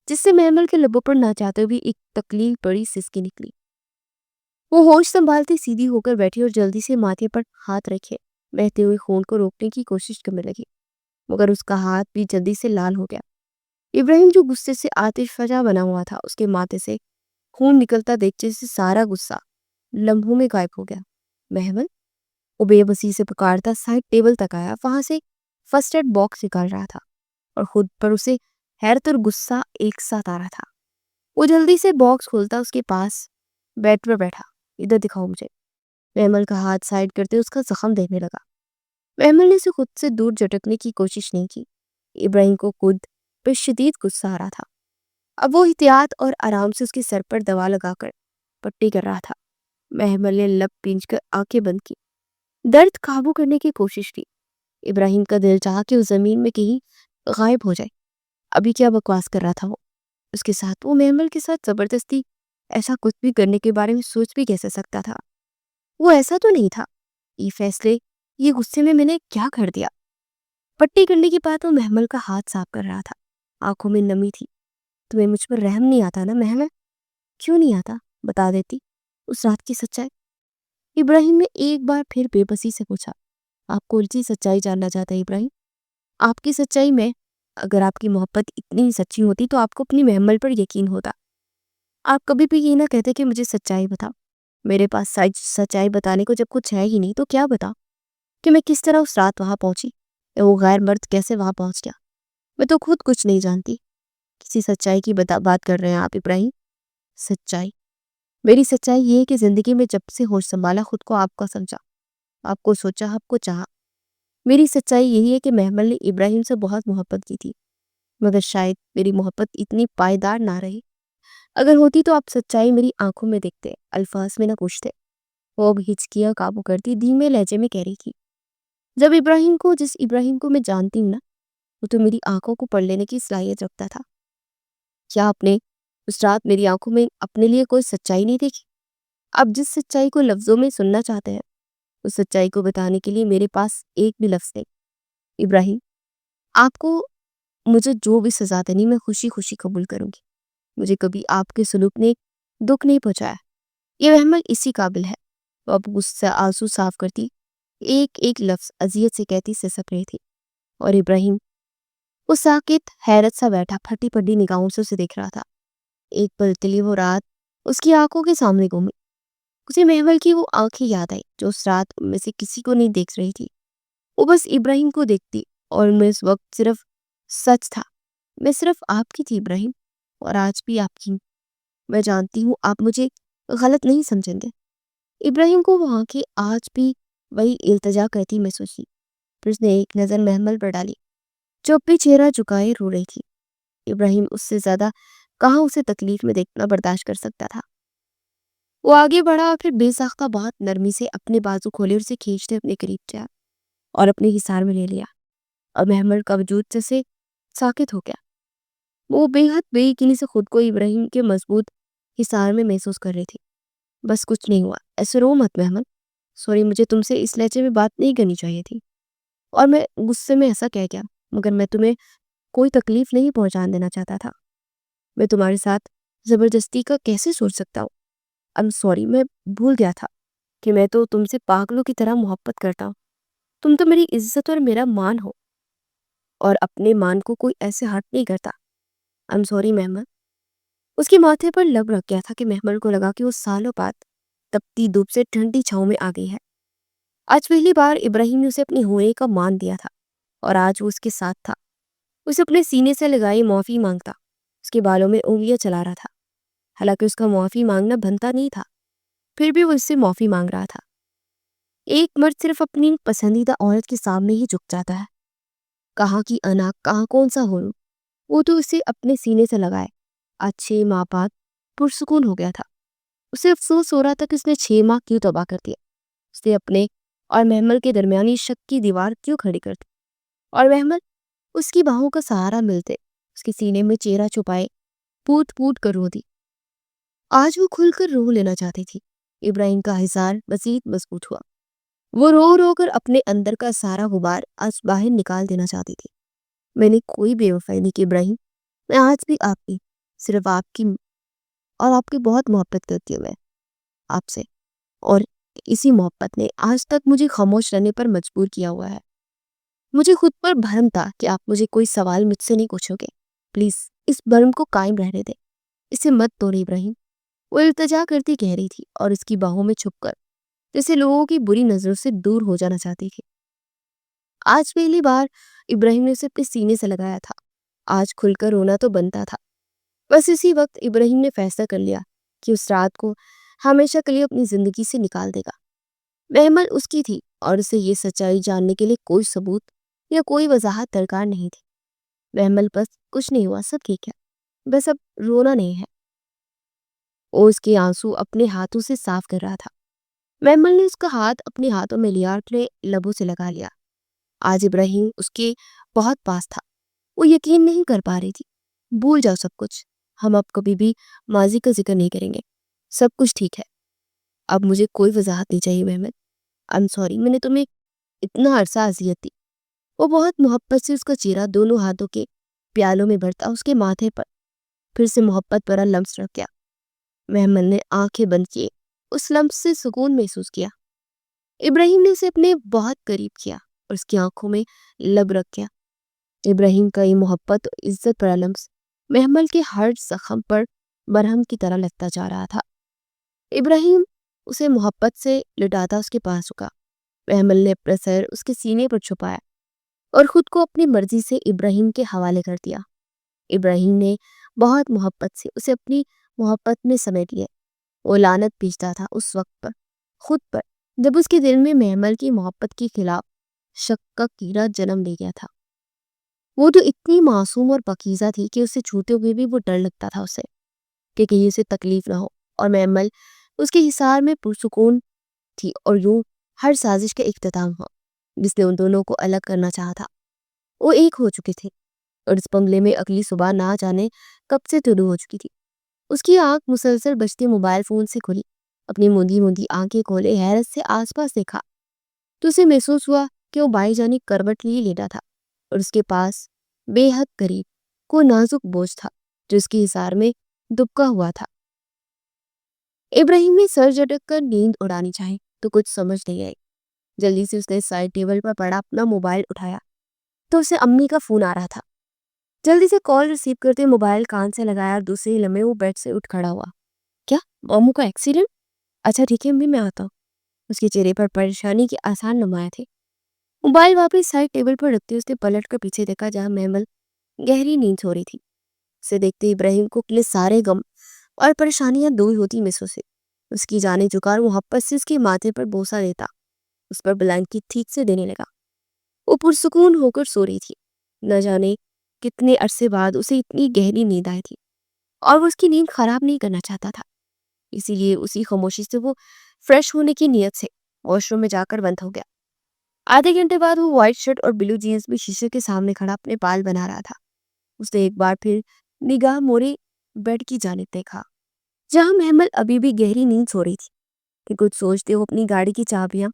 Speaker 1: جس سے محمل کے لبوں پر نہ چاہتے ہوئے ایک تکلیف بڑی سسکی نکلی۔ وہ ہوش سنبھالتی سیدھی ہو کر بیٹھی اور جلدی سے ماتھے پر ہاتھ رکھے بہتے ہوئے خون کو روکنے کی کوشش کرنے لگی، مگر اس کا ہاتھ بھی جلدی سے لال ہو گیا۔ ابراہیم جو غصے سے آتش فشاں بنا ہوا تھا، اس کے ماتھے سے خون نکلتا دیکھتے سے سارا غصہ لمحوں میں غائب ہو گیا۔ محمل، وہ بے بسی سے پکارتا سائڈ ٹیبل تک آیا، وہاں سے فرسٹ ایڈ باکس نکال رہا تھا، اور خود پر اسے حیرت اور غصہ ایک ساتھ آ رہا تھا۔ وہ جلدی سے باکس کھولتا اس کے پاس بیڈ پر بیٹھا۔ ادھر دکھاؤ مجھے۔ محمل کا ہاتھ سائڈ کرتے اس کا زخم دیکھنے لگا۔ محمل نے اسے خود سے دور جھٹکنے کی کوشش نہیں کی۔ ابراہیم کو خود پہ شدید غصہ آ رہا تھا۔ اب وہ احتیاط اور آرام سے اس کے سر پر دوا لگا کر پٹی کر رہا تھا۔ محمل نے لب پینچ کر آنکھیں بند کی، درد قابو کرنے کی کوشش کی۔ ابراہیم کا دل چاہا کہ وہ زمین میں کہیں غائب ہو جائے۔ ابھی کیا بکواس کر رہا تھا اس کے ساتھ؟ وہ محمل کے ساتھ زبردستی ایسا کچھ بھی کرنے کے بارے میں سوچ بھی کیسے سکتا تھا؟ وہ ایسا تو نہیں تھا۔ یہ فیصلے، یہ غصے میں نے کیا کر دیا؟ پٹی کرنے کے بعد وہ محمل کا ہاتھ صاف کر رہا تھا، آنکھوں میں نمی تھی۔ تمہیں مجھ پر رحم نہیں آتا نا محمل؟ کیوں نہیں آتا؟ بتا دیتی اس رات کی سچائی۔ ابراہیم نے ایک بار پھر بے بسی سے پوچھا۔ آپ کون سی سچائی جاننا چاہتا ہے ابراہیم؟ آپ کی سچائی میں، اگر آپ کی محبت اتنی سچی ہوتی تو آپ کو اپنی محمل پر یقین ہوتا۔ آپ کبھی بھی یہ نہ کہتے کہ مجھے سچائی بتا۔ میرے پاس سچائی بتانے کو جب کچھ ہے ہی نہیں تو کیا بتا کہ میں کس طرح اس رات وہاں پہنچی، وہ غیر مرد کیسے وہاں پہنچ گیا؟ میں تو خود کچھ نہیں جانتی۔ کسی سچائی کی بات کر رہے ہیں آپ ابراہیم؟ سچائی؟ میری سچائی یہ ہے کہ زندگی میں جب سے ہوش سنبھالا خود کو آپ کا سمجھا، آپ کو سوچا، آپ کو چاہا۔ میری سچائی یہی ہے کہ محمل نے ابراہیم سے بہت محبت کی تھی، مگر شاید میری محبت اتنی پائیدار نہ رہی۔ اگر ہوتی تو آپ سچائی میری آنکھوں میں دیکھتے، الفاظ میں نہ پوچھتے۔ وہ اب ہچکیاں قابو کرتی دھیمے لہجے میں کہہ رہی تھی، جس ابراہیم کو میں جانتی ہوں نا، وہ تو میری آنکھوں کو پڑھ لینے کی صلاحیت رکھتا تھا۔ کیا آپ نے اس رات میری آنکھوں میں اپنے لیے کوئی سچائی نہیں دیکھی؟ آپ جس سچائی کو لفظوں میں سننا چاہتے ہیں، اس سچائی کو بتانے کے لیے میرے پاس ایک بھی لفظ نہیں۔ ابراہیم، آپ کو مجھے جو بھی سزا دینی میں خوشی خوشی قبول کروں گی۔ مجھے کبھی آپ کے سلوک نے دکھ نہیں پہنچایا۔ یہ محمل اسی قابل ہے۔ وہ اب غصہ آنسو صاف کرتی ایک ایک لفظ اذیت سے کہتی سسک رہی تھی، اور ابراہیم وہ ساکت حیرت سا بیٹھا پھٹی پڑی نگاہوں سے اسے دیکھ رہا تھا۔ ایک پل کے لیے وہ رات اس کی آنکھوں کے سامنے گھومی۔ اسے محمل کی وہ آنکھیں یاد آئی جو اس رات ان میں سے کسی کو نہیں دیکھ رہی تھی۔ وہ بس ابراہیم کو دیکھتی، اور ان میں اس وقت صرف سچ تھا۔ میں صرف آپ کی تھی ابراہیم، اور آج بھی آپ کی ہوں۔ میں جانتی ہوں آپ مجھے غلط نہیں سمجھیں گے۔ ابراہیم کو وہ آنکھیں آج بھی وہی التجا کرتی محسوس ہوئی۔ پھر اس نے ایک نظر محمل پر ڈالی جو اپنی چہرہ جھکائے رو رہی تھی۔ ابراہیم اس سے زیادہ کہاں اسے تکلیف میں دیکھنا برداشت کر سکتا تھا۔ وہ آگے بڑھا اور پھر بے ساختہ بہت نرمی سے اپنے بازو کھولے اور اسے کھینچتے اپنے قریب جایا اور اپنے حصار میں لے لیا، اور محمل کا وجود جیسے ساکت ہو گیا۔ وہ بے حد بے یقینی سے خود کو ابراہیم کے مضبوط حصار میں محسوس کر رہی تھی۔ بس کچھ نہیں ہوا، ایسے رو مت محمل، سوری مجھے تم سے اس لہجے میں بات نہیں کرنی چاہیے تھی، اور میں غصے میں ایسا کہہ گیا، مگر میں تمہیں کوئی تکلیف نہیں پہنچان دینا چاہتا تھا۔ میں تمہارے ساتھ زبردستی کا کیسے سوچ سکتا ہوں؟ I'm sorry، میں بھول گیا تھا کہ میں تو تم سے پاگلوں کی طرح محبت کرتا ہوں۔ تم تو میری عزت اور میرا مان ہو، اور اپنے مان کو کوئی ایسے ہرٹ نہیں کرتا۔ I'm sorry محمل۔ اس کے ماتھے پر لب رکھ گیا تھا کہ محمل کو لگا کہ وہ سالوں بعد تپتی دھوپ سے ٹھنڈی چھاؤں میں آ گئی ہے۔ آج پہلی بار ابراہیم نے اسے اپنی ہونے کا مان دیا تھا، اور آج وہ اس کے ساتھ تھا۔ اسے اپنے سینے سے لگائی معافی مانگتا، اس کے بالوں میں انگلیاں چلا رہا تھا۔ حالانکہ اس کا معافی مانگنا بنتا نہیں تھا، پھر بھی وہ اس سے معافی مانگ رہا تھا۔ ایک مرد صرف اپنی پسندیدہ عورت کے سامنے ہی جھک جاتا ہے، کہاں کی انا کہاں کون سا ہو، وہ تو اسے اپنے سینے سے لگائے۔ آج 6 ماہ بعد پرسکون ہو گیا تھا۔ اسے افسوس ہو رہا تھا کہ اس نے 6 ماہ کیوں تباہ کر دیا۔ اس نے اپنے اور محمل کے درمیانی شک کی دیوار کیوں کھڑی کر دی، اور محمل اس کی باہوں کا سہارا ملتے اس کے سینے میں چہرہ چھپائے پوٹ پوٹ کر رو دی۔ آج وہ کھل کر رو لینا چاہتی تھی۔ ابراہیم کا حصار مزید مضبوط ہوا۔ وہ رو رو کر اپنے اندر کا سارا غبار آج باہر نکال دینا چاہتی تھی۔ میں نے کوئی بے وفائی نہیں کی ابراہیم، میں آج بھی آپ کی، صرف آپ کی، اور آپ کی بہت محبت کرتی ہوں میں آپ سے، اور اسی محبت نے آج تک مجھے خاموش رہنے پر مجبور کیا ہوا ہے۔ مجھے خود پر بھرم تھا کہ آپ مجھے کوئی سوال مجھ سے نہیں پوچھو گے۔ پلیز اس بھرم کو قائم رہنے دیں، اسے مت توڑیں ابراہیم۔ وہ التجا کرتی کہہ رہی تھی اور اس کی باہوں میں چھپ کر جیسے لوگوں کی بری نظروں سے دور ہو جانا چاہتی تھی۔ آج پہلی بار ابراہیم نے اسے اپنے سینے سے لگایا تھا۔ آج کھل کر رونا تو بنتا تھا۔ بس اسی وقت ابراہیم نے فیصلہ کر لیا کہ اس رات کو ہمیشہ کے لیے اپنی زندگی سے نکال دے گا۔ محمل اس کی تھی، اور اسے یہ سچائی جاننے کے لیے کوئی ثبوت یا کوئی وضاحت درکار نہیں تھی۔ محمل بس کچھ نہیں ہوا، سب ٹھیک ہے، بس اب رونا نہیں ہے۔ وہ اس کے آنسو اپنے ہاتھوں سے صاف کر رہا تھا۔ محمل نے اس کا ہاتھ اپنے ہاتھوں میں لیا اور اپنے لبوں سے لگا لیا۔ آج ابراہیم اس کے بہت پاس تھا۔ وہ یقین نہیں کر پا رہی تھی۔ بھول جاؤ سب کچھ، ہم اب کبھی بھی ماضی کا ذکر نہیں کریں گے، سب کچھ ٹھیک ہے۔ اب مجھے کوئی وضاحت نہیں چاہیے محمد۔ I'm sorry، میں نے تمہیں اتنا عرصہ اذیت دی۔ وہ بہت محبت سے اس کا چہرہ دونوں ہاتھوں کے پیالوں میں بھرتا اس کے ماتھے پر پھر سے محبت بھرا لمس رکھ گیا۔ محمل نے آنکھیں بند کیے، اس لمس سے سکون محسوس کیا۔ ابراہیم نے اسے اپنے بہت قریب کیا اور اس کی آنکھوں میں لب رکھ گیا۔ ابراہیم کا یہ محبت اور عزت بھرا لمس محمل کے ہر زخم پر مرہم کی طرح لگتا جا رہا تھا۔ ابراہیم اسے محبت سے لٹاتا اس کے پاس رکا۔ محمل نے اپنا سر اس کے سینے پر چھپایا اور خود کو اپنی مرضی سے ابراہیم کے حوالے کر دیا۔ ابراہیم نے بہت محبت سے اسے اپنی محبت میں سمیٹ لیا۔ وہ لعنت بھیجتا تھا اس وقت پر خود پر جب اس کے دل میں محمل کی محبت کے خلاف شک کا کیڑا جنم لے گیا تھا۔ وہ تو اتنی معصوم اور پاکیزہ تھی کہ اسے چھوتے ہوئے بھی وہ ڈر لگتا تھا اسے کہ کہیں اسے تکلیف نہ ہو، اور محمل اس کے حصار میں پرسکون تھی، اور یوں ہر سازش کا اختتام ہوا جس نے ان دونوں کو الگ کرنا چاہا تھا۔ وہ ایک ہو چکے تھے، اور اس بنگلے میں اگلی صبح نہ جانے کب سے طلوع ہو چکی تھی۔ اس کی آنکھ مسلسل بجتے موبائل فون سے کھلی۔ اپنی موندی موندی آنکھیں کھولے حیرت سے آس پاس دیکھا تو اسے محسوس ہوا کہ وہ بھائی جانی کروٹ لیے لیٹا تھا، اور اس کے پاس بے حد قریب کوئی نازک بوجھ تھا جو اس کے حصار میں دبکا ہوا تھا۔ ابراہیم نے سر جھٹک کر نیند اڑانی چاہی تو کچھ سمجھ نہیں آئی۔ جلدی سے اس نے سائڈ ٹیبل پر پڑا اپنا موبائل اٹھایا تو اسے امی کا فون آ رہا تھا۔ جلدی سے کال ریسیو کرتے موبائل کان سے لگایا اور دوسرے لمحے وہ بیڈ سے اٹھ کھڑا ہوا۔ کیا ماموں کا ایکسیڈنٹ؟ اچھا ٹھیک ہے امی، میں آتا ہوں۔ اس کے چہرے پر پریشانی کے آسان نمایاں تھے۔ موبائل واپس سائڈ ٹیبل پر رکھتے اس نے پلٹ کر پیچھے دیکھا جہاں محمل گہری نیند سو رہی تھی۔ اسے دیکھتے ابراہیم کو اپنے سارے غم اور پریشانیاں دور ہوتی محسوس ہوئی۔ اس کی جانیں جھکا محبت سے اس کے ماتھے پر بوسہ دیتا اس پر بلینکٹ ٹھیک سے دینے لگا۔ وہ پرسکون ہو کر سو رہی تھی۔ نہ جانے کتنے عرصے بعد اسے اتنی گہری نیند آئی تھی اور وہ اس کی نیند خراب نہیں کرنا چاہتا تھا، اسی لیے اسی خاموشی سے وہ فریش ہونے کی نیت سے واش روم میں جا کر بند ہو گیا۔ آدھے گھنٹے بعد وہ وائٹ شرٹ اور بلو جینس میں شیشے کے سامنے کھڑا اپنے بال بنا رہا تھا۔ اس نے ایک بار پھر نگاہ موڑے بیڈ کی جانب دیکھا جہاں محمل ابھی بھی گہری نیند سو رہی تھی کہ کچھ سوچتے وہ اپنی گاڑی کی چابیاں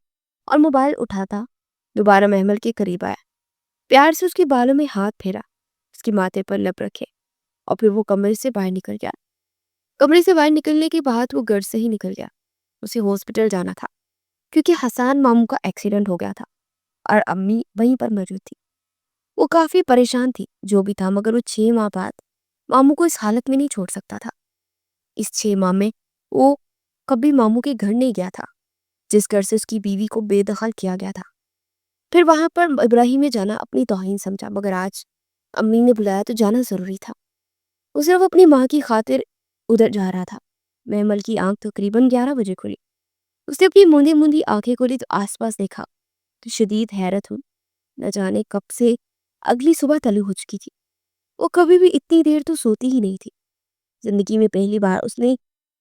Speaker 1: اور موبائل اٹھاتا دوبارہ محمل کے قریب آیا، پیار سے اس کے بالوں میں ہاتھ پھیرا، اس کے ماتھے پر لب رکھے اور پھر وہ کمرے سے باہر نکل گیا۔ کمرے سے باہر نکلنے کے بعد وہ گھر سے ہی نکل گیا۔ اسے ہاسپٹل جانا تھا کیونکہ حسان ماموں کا ایکسیڈنٹ ہو گیا تھا اور امی وہیں پر موجود تھی۔ وہ کافی پریشان تھی جو بھی تھا، مگر وہ 6 ماہ بعد ماموں کو اس حالت میں نہیں چھوڑ سکتا تھا۔ اس 6 ماہ میں وہ کبھی ماموں کے گھر نہیں گیا تھا جس گھر سے اس کی بیوی کو بے دخل کیا گیا تھا۔ پھر وہاں پر ابراہیم نے جانا اپنی توہین سمجھا، مگر آج امی نے بلایا تو جانا ضروری تھا۔ وہ صرف اپنی ماں کی خاطر ادھر جا رہا تھا۔ محمل کی آنکھ تقریباً 11 بجے کھلی۔ اس نے اپنی موندی موندی آنکھیں کھولی تو آس پاس دیکھا تو شدید حیرت ہوئی، نہ جانے کب سے اگلی صبح طلوع ہو چکی تھی۔ وہ کبھی بھی اتنی دیر تو سوتی ہی نہیں تھی۔ زندگی میں پہلی بار اس نے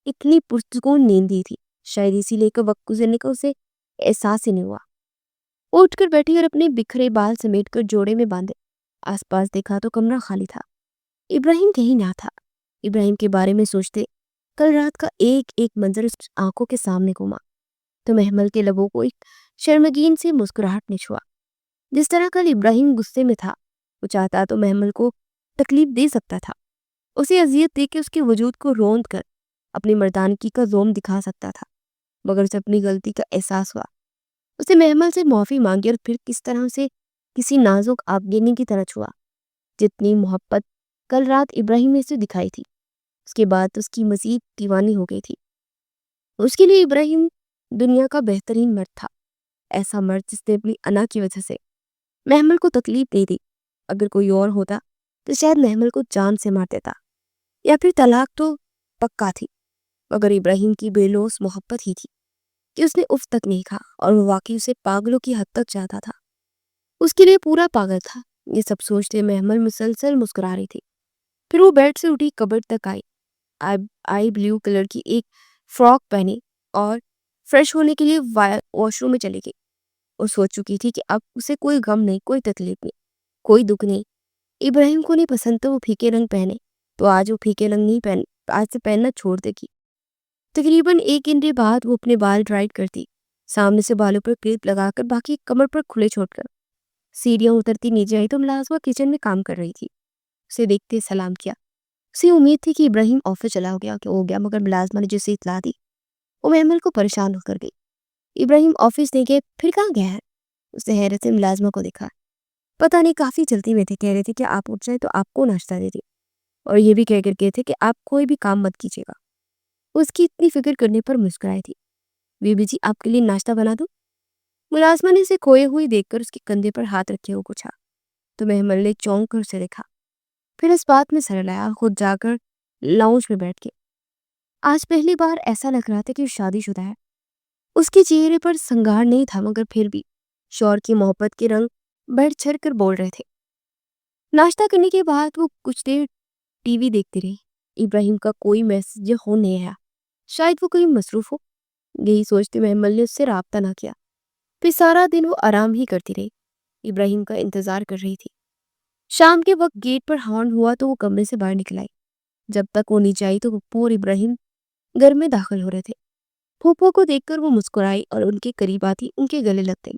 Speaker 1: اتنی پرسکون نیند دی تھی، شاید اسی لیے کہ وقت گزرنے کا اسے احساس ہی نہیں ہوا۔ وہ اٹھ کر بیٹھی اور اپنے بکھرے بال سمیٹ کر جوڑے میں باندھے آس پاس دیکھا تو کمرہ خالی تھا۔ ابراہیم کہیں نہ تھا۔ ابراہیم کے بارے میں سوچتے کل رات کا ایک ایک منظر اس آنکھوں کے سامنے گھوما تو محمل کے لبوں کو ایک شرمگین سے مسکراہٹ نے چھوا۔ جس طرح کل ابراہیم غصے میں تھا، وہ چاہتا تو محمل کو تکلیف دے سکتا تھا، اسے اذیت دے کے اس کے وجود کو روند کر اپنی مردانگی کا زوم دکھا سکتا تھا، مگر اسے اپنی غلطی کا احساس ہوا۔ اسے محمل سے معافی مانگی اور پھر کس طرح اسے کسی نازک آبگینی کی طرح چھوا۔ جتنی محبت کل رات ابراہیم نے اسے دکھائی تھی، اس کے بعد اس کی مزید دیوانی ہو گئی تھی۔ اس کے لیے ابراہیم دنیا کا بہترین مرد تھا، ایسا مرد جس نے اپنی انا کی وجہ سے محمل کو تکلیف دے دی۔ اگر کوئی اور ہوتا تو شاید محمل کو جان سے مار دیتا یا پھر طلاق تو پکا تھی، مگر ابراہیم کی بے لوث محبت ہی تھی کہ اس نے اف تک نہیں کہا، اور وہ واقعی اسے پاگلوں کی حد تک چاہتا تھا۔ اس کے لیے پورا پاگل تھا۔ یہ سب سوچتے محمل مسلسل مسکرا رہی تھی۔ پھر وہ بیڈ سے اٹھی، کبرٹ تک آئی بلیو کلر کی ایک فراک پہنی اور فریش ہونے کے لیے واش روم میں چلی گئی۔ وہ سوچ چکی تھی کہ اب اسے کوئی غم نہیں، کوئی تکلیف نہیں، کوئی دکھ نہیں۔ ابراہیم کو نہیں پسند تو وہ پھیکے رنگ پہنے تو آج وہ پھیکے رنگ نہیں آج سے پہننا چھوڑ دے گی۔ تقریباً 1 گھنٹے بعد وہ اپنے بال ڈرائیڈ کرتی، سامنے سے بالوں پر کلپ لگا کر باقی کمر پر کھلے چھوڑ کر سیڑھیاں اترتی نیچے آئی تو ملازمہ کچن میں کام کر رہی تھی۔ اسے دیکھتے سلام کیا۔ اسے امید تھی کہ ابراہیم آفس چلا ہو گیا، مگر ملازمہ نے جسے اطلاع دی وہ محمل کو پریشان ہو کر گئی۔ ابراہیم آفس نہیں گئے، پھر کہاں گیا ہے؟ اس نے حیرت سے ملازمہ کو دیکھا۔ پتہ نہیں، کافی جلدی میں تھے، کہہ رہے تھے کہ آپ اٹھ جائیں تو آپ کو ناشتہ دے دیں، اور یہ بھی کہہ کر گئے تھے کہ آپ کوئی بھی کام مت کیجیے گا۔ اس کی اتنی فکر کرنے پر مسکرائی تھی۔ بی بی جی، آپ کے لیے ناشتہ بنا دوں؟ ملازمہ نے اسے کھوئے ہوئی دیکھ کر اس کے کندھے پر ہاتھ رکھے ہوئے پوچھا تو محمل نے چونک کر اسے دیکھا، پھر اس بات میں سر لایا، خود جا کر لاؤنج میں بیٹھ کے۔ آج پہلی بار ایسا لگ رہا تھا کہ وہ شادی شدہ ہے۔ اس کے چہرے پر سنگار نہیں تھا، مگر پھر بھی شوہر کی محبت کے رنگ بڑھ چڑھ کر بول رہے تھے۔ ناشتہ کرنے کے بعد وہ کچھ دیر ٹی وی دیکھتے رہے۔ ابراہیم کا کوئی میسج یا فون نہیں آیا، شاید وہ کہیں مصروف ہو۔ یہی سوچتے محمل نے اس سے رابطہ نہ کیا۔ پھر سارا دن وہ آرام ہی کرتی رہی، ابراہیم کا انتظار کر رہی تھی۔ شام کے وقت گیٹ پر ہارن ہوا تو وہ کمرے سے باہر نکل آئی۔ جب تک وہ نیچے آئی تو پھوپھو اور ابراہیم گھر میں داخل ہو رہے تھے۔ پھوپھو کو دیکھ کر وہ مسکرائی اور ان کے قریب آتی ان کے گلے لگ گئی۔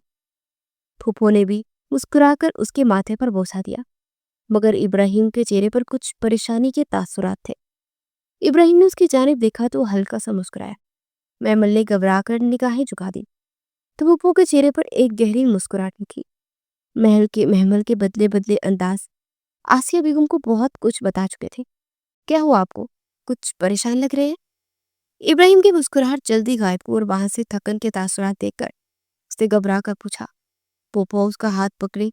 Speaker 1: پھوپھو نے بھی مسکرا کر اس کے ماتھے پر بوسہ دیا، مگر ابراہیم کے چہرے پر کچھ پریشانی کے تاثرات تھے۔ ابراہیم نے اس کی جانب دیکھا تو ہلکا سا مسکرایا۔ محمل نے گھبرا کر نگاہیں جھکا دی تو پھوپھو کے چہرے پر ایک گہری مسکراہٹ نکلی۔ محمل کے بدلے بدلے انداز آسیہ بیگم کو بہت کچھ بتا چکے تھے۔ کیا ہوا آپ کو؟ کچھ پریشان لگ رہے ہیں؟ ابراہیم کی مسکراہٹ جلدی غائب ہوئی اور وہاں سے تھکن کے تاثرات دیکھ کر اس نے گھبرا کر پوچھا۔ پھوپھو اس کا ہاتھ پکڑے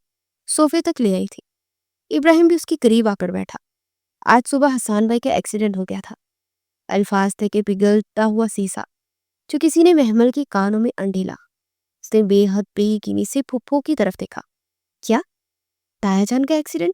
Speaker 1: صوفے تک لے آئی تھی۔ ابراہیم بھی اس کے قریب آ کر بیٹھا۔ آج صبح حسان بھائی کا ایکسیڈنٹ ہو گیا تھا۔ الفاظ تھے کہ پگھلتا ہوا سیسا جو کسی نے محمل کے کانوں میں انڈیلا۔ اس نے بے حد بے یقینی سے پھوپھو کی طرف دیکھا۔ کیا؟ تایا جان کا ایکسیڈنٹ؟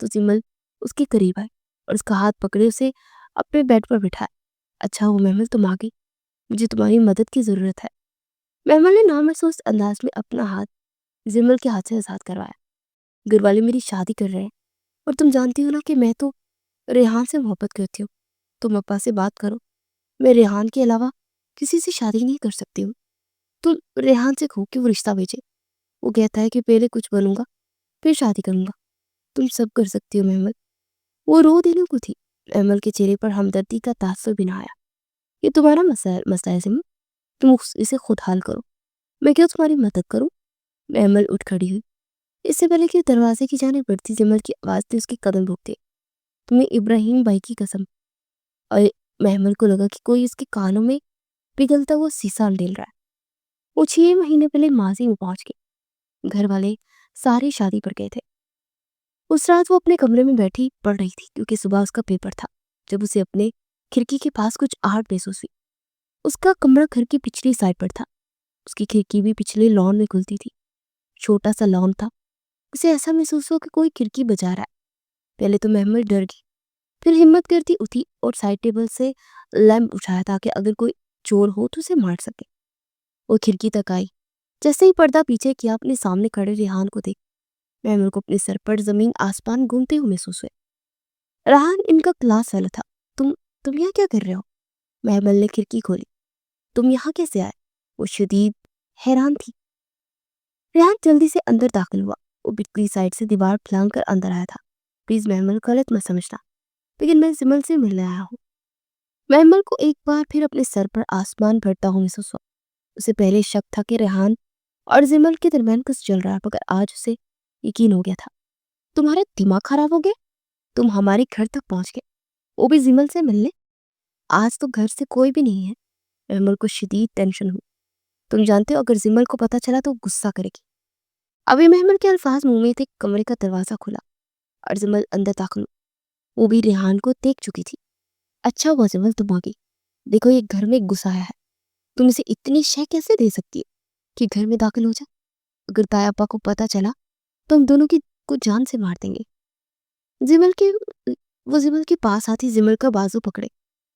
Speaker 1: تو سمل اس کے قریب آئے اور اس کا ہاتھ پکڑے اسے اپنے بیڈ پر بٹھایا۔ اچھا ہو محمل تم آ گئی، مجھے تمہاری مدد کی ضرورت ہے۔ محمل نے نامحسوس انداز میں اپنا ہاتھ زمل کے ہاتھ سے آزاد کروایا۔ گھر والے میری شادی کر رہے ہیں اور تم جانتی ہو نا کہ میں تو ریحان سے محبت کرتی ہوں۔ تم ابا سے بات کرو، میں ریحان کے علاوہ کسی سے شادی نہیں کر سکتی ہوں۔ تم ریحان سے کہو کہ وہ رشتہ بھیجے، وہ کہتا ہے کہ پہلے کچھ بنوں گا پھر شادی کروں گا۔ تم سب کر سکتی ہو محمل۔ وہ رو دینے کو تھی، محمل کے چہرے پر ہمدردی کا تاثر بھی نہ آیا۔ یہ تمہارا مسئلہ ہے سمل، تم اسے خود حل کرو، میں کیوں تمہاری مدد کروں؟ محمل اٹھ کھڑی ہوئی۔ اس سے پہلے کہ دروازے کی جانب بڑھتی زمل کی آواز نے اس کے قدم روک دیے۔ تمہیں ابراہیم بھائی کی قسم۔ اور محمل کو لگا کہ کوئی اس کے کانوں میں پگھلتا ہوا سیسا ڈیل رہا ہے۔ وہ 6 مہینے پہلے ماضی میں پہنچ گئے۔ گھر والے سارے شادی پر گئے تھے۔ اس رات وہ اپنے کمرے میں بیٹھی پڑھ رہی تھی کیونکہ صبح اس کا پیپر تھا، جب اسے اپنے کھڑکی کے پاس کچھ آہٹ محسوس ہوئی۔ اس کا کمرہ گھر کی پچھلی سائڈ پر تھا، اس کی کھڑکی بھی پچھلے لان میں کھلتی تھی۔ چھوٹا سا لان تھا، اسے ایسا محسوس ہو کہ کوئی کھڑکی بجا رہا ہے۔ پہلے تو محمل ڈر گئی، پھر ہمت کرتی اٹھی اور سائڈ ٹیبل سے لیمپ اٹھایا تاکہ اگر کوئی چور ہو تو اسے مار سکے۔ وہ کھڑکی تک آئی، جیسے ہی پردہ پیچھے کیا اپنے سامنے کھڑے ریحان کو دیکھ محمل کو اپنے سر پر زمین آسمان گھومتے ہوئے محسوس ہوئے۔ ریحان ان کا کلاس فیلو تھا۔ تم یہاں کیا کر رہے ہو؟ محمل نے کھڑکی کھولی۔ تم یہاں کیسے آئے؟ وہ شدید حیران تھی۔ ریحان جلدی سے اندر داخل ہوا، وہ پچھلی سائڈ سے دیوار پھلانگ کر اندر آیا تھا۔ پلیز محمل غلط مت سمجھنا، لیکن میں زمل سے ملنے آیا ہوں۔ محمل کو ایک بار پھر اپنے سر پر آسمان بھرتا ہوں محسوس ہوا۔ اسے پہلے شک تھا کہ ریحان اور زمل کے درمیان کچھ چل رہا ہے، مگر آج اسے یقین ہو گیا تھا۔ تمہارا دماغ خراب ہو گیا؟ تم ہمارے گھر تک پہنچ گئے، وہ بھی زمل سے ملنے؟ آج تو گھر سے کوئی بھی نہیں ہے۔ محمل کو شدید ٹینشن ہوئی۔ تم جانتے ہو اگر زمل کو پتا چلا تو غصہ کرے گی۔ ابھی محمل کے الفاظ منہ میں تھے، کمرے کا دروازہ کھلا اور زمل اندر داخل ہوئی۔ وہ بھی ریحان کو دیکھ چکی تھی۔ اچھا ہوا زمل تم آ گئی، دیکھو یہ گھر میں گھس آیا ہے، تم اسے اتنی شے کیسے دے سکتی ہے کہ گھر میں داخل ہو جائے؟ اگر تایا ابا کو پتا چلا تو ہم دونوں کو جان سے مار دیں گے۔ وہ زمل کے پاس آتی زمل کا بازو پکڑے،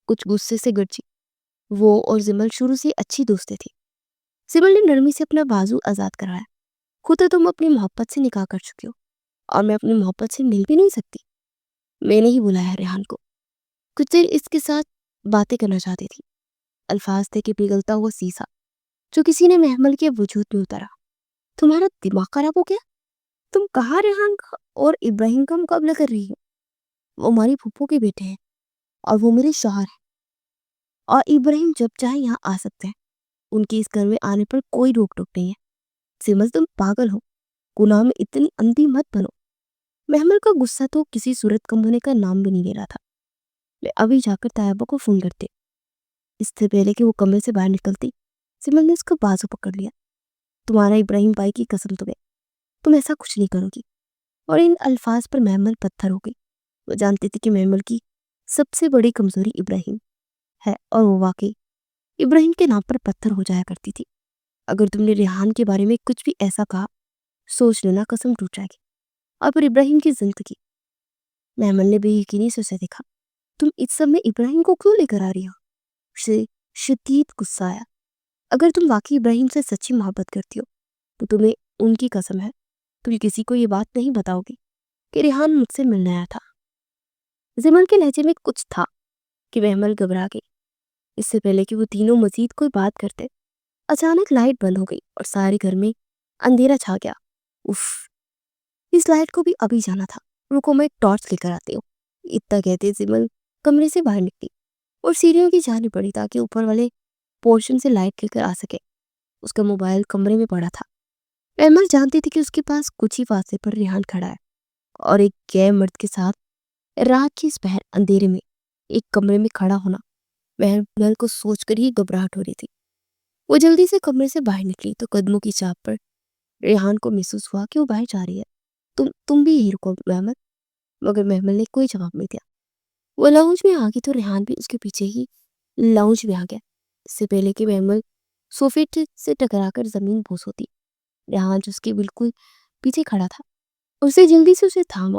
Speaker 1: کچھ غصے سے گرجی۔ وہ اور زمل شروع سے اچھی دوستیں تھی۔ زمل نے نرمی سے اپنا بازو آزاد کروایا۔ خود تم اپنی محبت سے نکاح کر چکی ہو اور میں اپنی محبت سے مل بھی نہیں سکتی۔ میں نے ہی بلایا ریحان کو، کچھ دیر اس کے ساتھ باتیں کرنا چاہتی تھی۔ الفاظ تھے کہ پگھلتا ہوا سیسا جو کسی نے محمل کے وجود میں اتارا۔ تمہارا دماغ خراب ہو گیا؟ تم کہاں ریحان کا اور ابراہیم کا مقابلہ کر رہی ہو؟ وہ ہماری پھپھو کے بیٹے ہیں اور وہ میرے شوہر ہیں، اور ابراہیم جب چاہے یہاں آ سکتے ہیں۔ ان کی اس گھر میں آنے پر کوئی روک ٹوک نہیں ہے۔ سمل تم پاگل ہو، گناہ میں اتنی اندھی مت بنو۔ محمل کا غصہ تو کسی صورت کم ہونے کا نام بھی نہیں لے رہا تھا۔ میں ابھی جا کر طیبہ کو فون کرتے۔ اس سے پہلے کہ وہ کمرے سے باہر نکلتی سمل نے اس کا بازو پکڑ لیا۔ تمہارا ابراہیم بھائی کی قسم تم ایسا کچھ نہیں کرو گی۔ اور ان الفاظ پر محمل پتھر ہو گئی۔ وہ جانتی تھی کہ محمل کی سب سے بڑی کمزوری ابراہیم ہے، اور وہ واقعی ابراہیم کے نام پر پتھر ہو جایا کرتی تھی۔ اگر تم نے ریحان کے بارے میں کچھ بھی ایسا کہا، سوچ لینا قسم ٹوٹ جائے گی۔ اور پھر ابراہیم کی زندگی۔ محمل نے بے یقینی سے اسے دیکھا۔ تم اس سب میں ابراہیم کو کیوں لے کر آ رہی ہو؟ اسے شدید غصہ آیا۔ اگر تم واقعی ابراہیم سے سچی محبت کرتی ہو تو تمہیں ان کی قسم ہے تم کسی کو یہ بات نہیں بتاؤ گی کہ ریحان مجھ سے ملنے آیا تھا۔ زمل کے لہجے میں کچھ تھا کہ محمل گھبرا گئی۔ اس سے پہلے کہ وہ تینوں مزید کوئی بات کرتے اچانک لائٹ بند ہو گئی اور سارے گھر میں اندھیرا چھا گیا۔ اف، اس لائٹ کو بھی ابھی جانا تھا، رکو میں ایک ٹارچ لے کر آتی ہوں۔ اتنا کہتے زمل کمرے سے باہر نکلی اور سیڑھیوں کی جانب بڑھی تاکہ اوپر والے پورشن سے لائٹ لے کر آ سکے۔ اس کا موبائل کمرے میں پڑا تھا۔ محمل جانتی تھی کہ اس کے پاس کچھ ہی فاصلے پر ریحان کھڑا ہے، اور ایک غیر مرد کے ساتھ رات کی اس پہر اندھیرے میں ایک کمرے میں کھڑا ہونا محمل کو سوچ کر ہی گھبراہٹ ہو رہی تھی۔ وہ جلدی سے کمرے سے باہر نکلی تو قدموں کی چاپ پر ریحان کو محسوس ہوا کہ وہ باہر جا رہی ہے۔ تم بھی یہی رکو محمل، مگر محمل نے کوئی جواب نہیں دیا۔ وہ لاؤنج میں آ گئی تو ریحان بھی اس کے پیچھے ہی لاؤنج میں آ گیا۔ اس سے پہلے کہ محمل صوفے سے ٹکرا کر زمین بوس ہوتی، ریحان جو اس کے بالکل پیچھے کھڑا تھا اسے جلدی سے اسے تھاما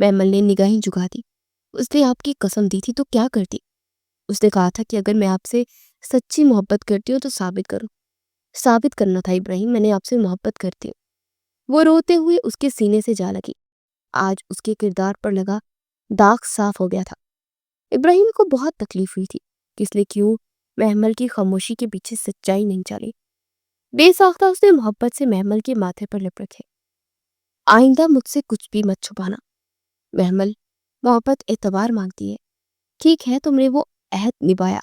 Speaker 1: محمل نے نگاہیں جھکا دی۔ اس نے آپ کی قسم دی تھی تو کیا کرتی؟ اس نے کہا تھا کہ اگر میں آپ سے سچی محبت کرتی ہوں تو ثابت کروں۔ ثابت کرنا تھا ابراہیم، میں نے آپ سے محبت کرتی ہوں۔ وہ روتے ہوئے اس کے سینے سے جا لگی۔ آج اس کے کردار پر لگا داغ صاف ہو گیا تھا۔ ابراہیم کو بہت تکلیف ہوئی تھی کہ اس نے کیوں محمل کی خاموشی کے پیچھے سچائی نہیں چالی۔ بے ساختہ اس نے محبت سے محمل کے ماتھے پر لپ رکھے۔ آئندہ مجھ سے کچھ بھی مت چھپانا محمل، محبت اعتبار مانگتی ہے۔ ٹھیک ہے تم نے وہ عہد نبھایا،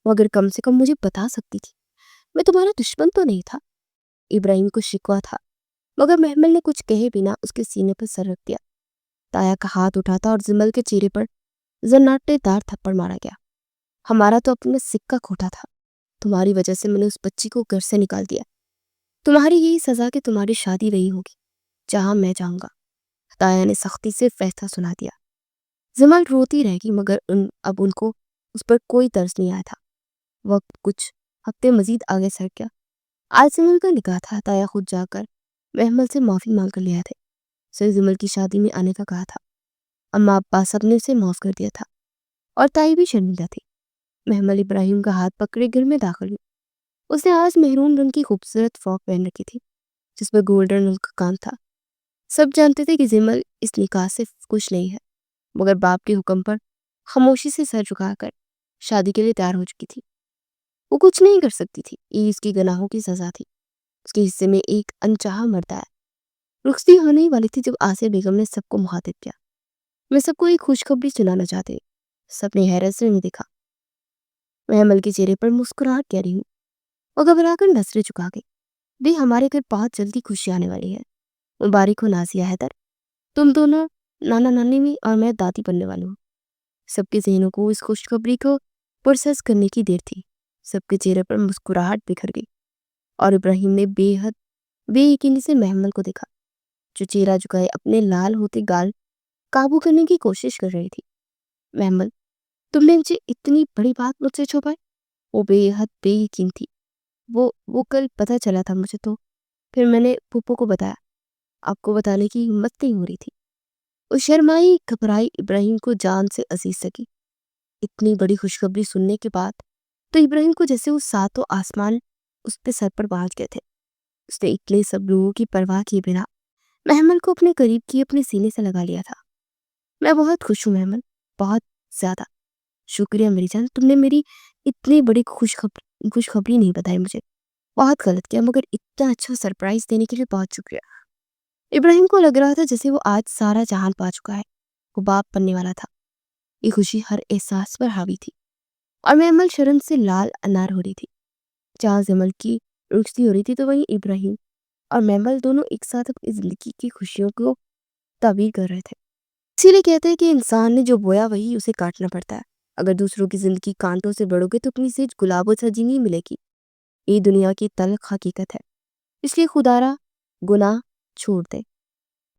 Speaker 1: مگر کم سے کم مجھے بتا سکتی تھی، میں تمہارا دشمن تو نہیں تھا۔ ابراہیم کو شکوہ تھا، مگر محمل نے کچھ کہے بنا اس کے سینے پر سر رکھ دیا۔ تایا کا ہاتھ اٹھا تھا اور زمل کے چہرے پر زناٹے دار تھپڑ مارا گیا۔ ہمارا تو اپنا سکہ کھوٹا تھا، تمہاری وجہ سے میں نے اس بچی کو گھر سے نکال دیا۔ تمہاری یہی سزا کہ تمہاری شادی رہی ہوگی جہاں میں جاؤں گا۔ تایا نے سختی سے فیصلہ سنا دیا۔ زمل روتی رہ گئی، مگر اب ان کو اس پر کوئی ترس نہیں آیا تھا۔ وقت کچھ ہفتے مزید آگے سر گیا۔ آج زمل کا نکاح تھا۔ تایا خود جا کر محمل سے معافی مانگ کر لیا تھے۔ اسے زمل کی شادی میں آنے کا کہا تھا۔ اما ابا سب نے اسے معاف کر دیا تھا اور تائی بھی شرمندہ تھی۔ محمل ابراہیم کا ہاتھ پکڑے گھر میں داخل ہوئی۔ اس نے آج مہرون رنگ کی خوبصورت فراک پہن رکھی تھی جس پر گولڈن رنگ کا کام تھا۔ سب جانتے تھے کہ زمل اس نکاح سے خوش نہیں ہے، مگر باپ کے حکم پر خاموشی سے سر جھکا کر شادی کے لیے تیار ہو چکی تھی۔ وہ کچھ نہیں کر سکتی تھی، یہ اس کی گناہوں کی سزا تھی۔ اس کے حصے میں ایک انچاہا مرد آیا۔ رخصتی ہونے والی تھی جب آسیہ بیگم نے سب کو مخاطب کیا۔ میں سب کو ایک خوشخبری سنانا چاہتے ہیں۔ سب نے حیرت سے انہیں دیکھا۔ محمل کے چہرے پر مسکراہٹ گہری ہوئی۔ وہ گھبرا کر نظریں چکا گئی۔ بھی ہمارے گھر بہت جلدی خوشی آنے والی ہے۔ مبارک ہو نازیہ حیدر، تم دونوں نانا نانی میں اور میں دادی بننے والی ہوں۔ سب کے ذہنوں کو اس خوشخبری کو پرسس کرنے کی دیر تھی۔ سب کے چہرے پر مسکراہٹ بکھر گئی اور ابراہیم نے بے یقینی سے محمل کو دیکھا جو چہرہ جھکائے اپنے لال ہوتے گال قابو کرنے کی کوشش کر رہی تھی۔ محمل، تم نے مجھے اتنی بڑی بات مجھ سے چھپائی؟ وہ بے حد بے یقین تھی۔ وہ کل پتہ چلا تھا مجھے، تو پھر میں نے پھپھو کو بتایا۔ آپ کو بتانے کی ہمت نہیں ہو رہی تھی۔ وہ شرمائی گھبرائی ابراہیم کو جان سے عزیز سکی۔ اتنی بڑی خوشخبری سننے کے بعد تو ابراہیم کو جیسے وہ ساتوں آسمان اس پہ سر پر باندھ گئے تھے۔ اس نے اتنے سب لوگوں کی پرواہ کیے بنا محمل کو اپنے قریب کی اپنے سینے سے لگا لیا تھا۔ میں بہت خوش ہوں محمل، بہت زیادہ۔ شکریہ میری جان، تم نے میری اتنی بڑی خوشخبری نہیں بتائی مجھے۔ بہت غلط کیا، مگر اتنا اچھا سرپرائز دینے کے لیے بہت شکریہ۔ ابراہیم کو لگ رہا تھا جیسے وہ آج سارا جہان پا چکا ہے۔ وہ باپ بننے والا تھا۔ یہ خوشی ہر احساس پر حاوی تھی اور محمل شرم سے لال انار ہو رہی تھی۔ جہاں زمل کی رخصتی ہو رہی تھی تو وہیں ابراہیم اور محمل دونوں ایک ساتھ اپنی زندگی کی خوشیوں کو تعبیر کر رہے تھے۔ اسی لیے کہتے ہیں کہ انسان نے جو بویا وہی اسے کاٹنا پڑتا ہے۔ اگر دوسروں کی زندگی کانٹوں سے بڑھو گے تو اپنی سیج گلابوں سجی نہیں ملے گی۔ یہ دنیا کی تلخ حقیقت ہے۔ اس لیے خدا را گناہ چھوڑ دے۔